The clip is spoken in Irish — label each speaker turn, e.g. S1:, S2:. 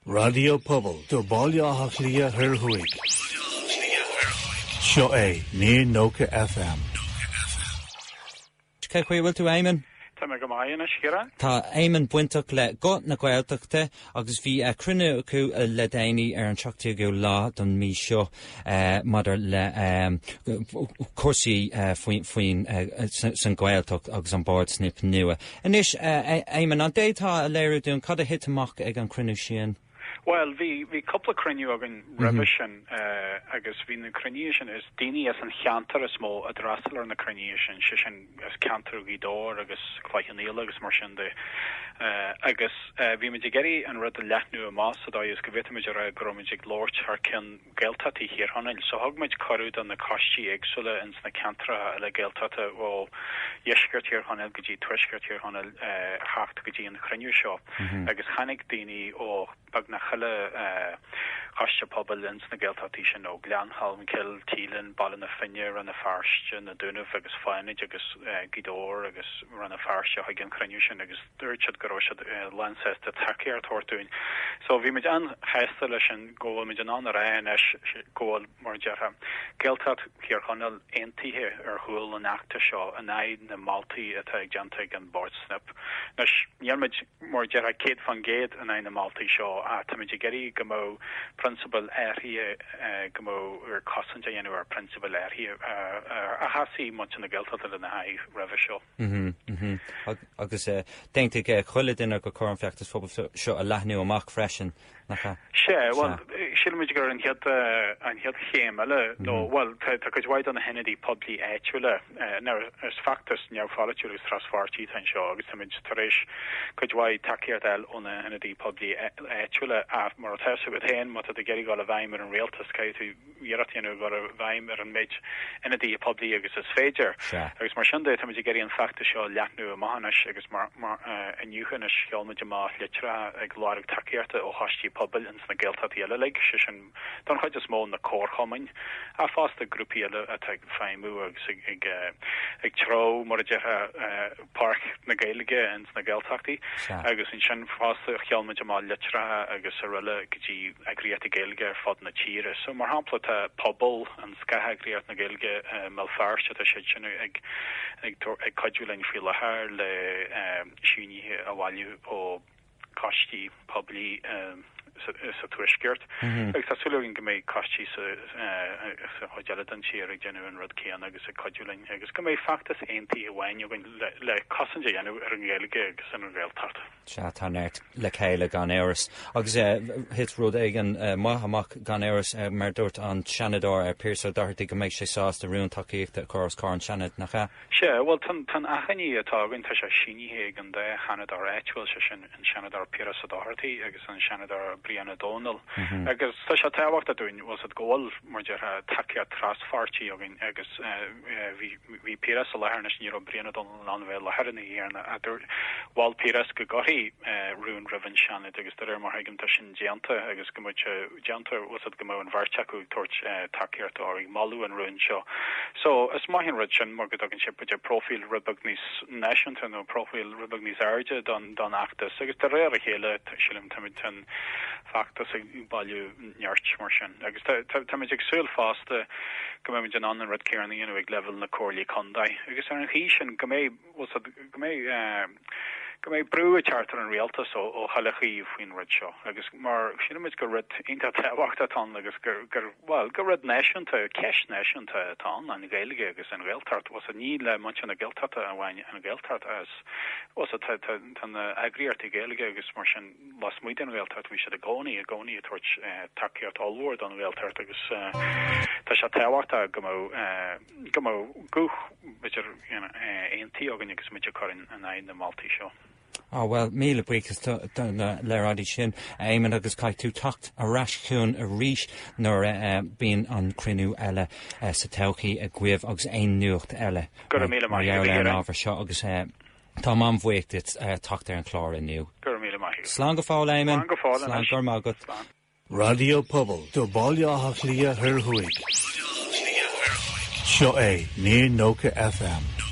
S1: Radio Pobl, do báileach lia Hirhuig. Seo é, ní nócha FM.
S2: Cé chuí bhfuil tú Éamonn?
S3: Tá me go maian a Ciarán.
S2: Tá Éamonn buintach le go na Gaeltachta agus bhí crunne acu le daoine ar an teachtaí go lá don mí seo maidir le cuasaí faoin san Gaeltach agus an Bord Snip Nua. Inis Éamonn an détá a léirú dún cad a hit amach ag an crunne sin?
S3: Well, vi couple cruniú agin revision agus vi na cruniation is dini as an chantar is mó a drastal ar na cruniation sin as cantar gidor agus claichanil agus mar sin de agus vi me geri an rud a lethnú a mas so da is gevit me a gromig lord har ken Gaeltachtaí hier hanil so hog me karúd an na kasti agsule ins na cantra le Gaeltachta ó yeskert hier hanil gji tweskert hier hanil hacht gji an cruniú seo agus hannig dini ó bag na Chasta pobl ins na Gaeltachtaí sin ó Gleanhalm, Kill, Tílin, Ballin na Finne, ran na Farsche, na Dúnmh agus Fáinid agus Gidor agus ran na Farsche hagan cruniú sin agus dúirtead go raibh Lancet a takeí ar tuairtúin. So bhí meid an heasta leis an ggóil meid an an rain is ggóil mar deartha. Gaeltacht cíar chonal aontaithe ar thuail an achta seo an éid na moltaí atá ag deanta an Bord Snip. Nes níormid mar deartha céad fan géad an éid na moltaí seo a tá meid geri go principal area go ar cosanta dhéanú ar principal area a hasí much na Gaeltachta le na haid raibh seo.
S2: Agus déint chuile duine go chur an bhfeachtas phobal seo a leithnú amach freisin nach
S3: sé well síimiid gur an head chéime nó well tá go bhhaid an Kennedy poblí éitiúile nar as factas neamhfáilitiúil agus trasfartí an seo agus tá tar éis go bhhaid takeíart eil ón Kennedy poblí éitiúile a mar teú go héin mat a geirí gáil a bhaim ar an réaltas caiú dhéartíanú gáil a bhaim ar an méid Kennedy poblí agus is féidir agus mar sin dé tá geirí an facta seo leathnú a mahanas agus mar aniuchan is seolmuid má litre ag láirg takeíarta ó hasistí pobl ins na Gaeltachtaí eile le sin don chuid is mó na córchamin a fásta grúpi eile atá féimú agus ag tro mar a deartha park na Gaeilge ins na Gaeltachtaí agus in sin fásta cheolmuid má litre agus a riile gotí agriíart a Gaeilge ar fad na tíre so mar hapla tá pobl an scathe agriíart na Gaeilge melfáirse a sé sin ag codúlein frí Labhair le siúnithe a bhailiú ó costí poblí sa tuisgurt agus tásúlagin go méid costí sa hoidealadan siar ag déanú an rud céan agus a codúlein agus go méid factas aontaí a bhain le cosanta dhéanú ar an Gaeilge agus an Gaeltacht.
S2: Se tá neirt le chéile gan éras agus hit rud ag an maith amach gan éras mar dúirt an seanadár ar píosa darthaí go méid sé sásta rúntaíochta chós cá an seanad nach cha?
S3: Sé well tan achaní atágann tá sé siníthe ag an de chanadár éitiúil se sin an seanadár píosa darthaí agus an seanadár Brianna Donal agus tá sé táhacht a dúin was it ggóil mar deartha takeíart trasfartí agin agus bhí píras a Labhair ní Brianna Donal an bheith Labhair íarna a dúir bháil píras go goí rún rivan seanad agus de mar haigim tá sin deanta agus go deanta was it go an bharteachú tuairt takeíart áí malú an rún seo. So is maithín rud sin mar go daginn si buide profil rubag níos náisiúnta nó profil rubag níos airde don achtas agus de réir a chéile sílim tamid tan factas ag bailú neart mar sin agus tamid ag súil fásta go méid an an rud céarna dhéanú ag level na cóirlaí condaid agus ar an hí sin go méid brú a chartar an réaltas ó chalachaí faoin rud seo agus mar sinimiid go rud inta táhachtatá agus go rud náisiúnta ceis náisiúnta atá an Gaeilge agus an Gaeltacht was a ní le man an Gaeltachta a bhain an Gaeltacht as was a tan agriíart i Gaeilge agus mar sin las muid an Gaeltacht bhí sé a gcónaí a tuairt takeíart allhúir an Gaeltacht agus tá sé táhachtta go gúch bitir aontaí agan agus muid chorin an éid na moltaí seo.
S2: Well, míle buchas le radí sin Éamonn agus caiith tú tacht a raisciún a ríis nuair bíon an crinú eile sa todhchaí a gcuimh agus aon nuacht eile.
S3: Gur míle mai
S2: an ábhar seo agus tá mám bhuacht tacht ar an chlár inniu.
S3: Gur míle mai.
S2: Slán go fáil Éamonn. Slán gur mágat.
S1: Radio Pobl, do báileach lia Hirhuig. Seo é, ní nócha FM.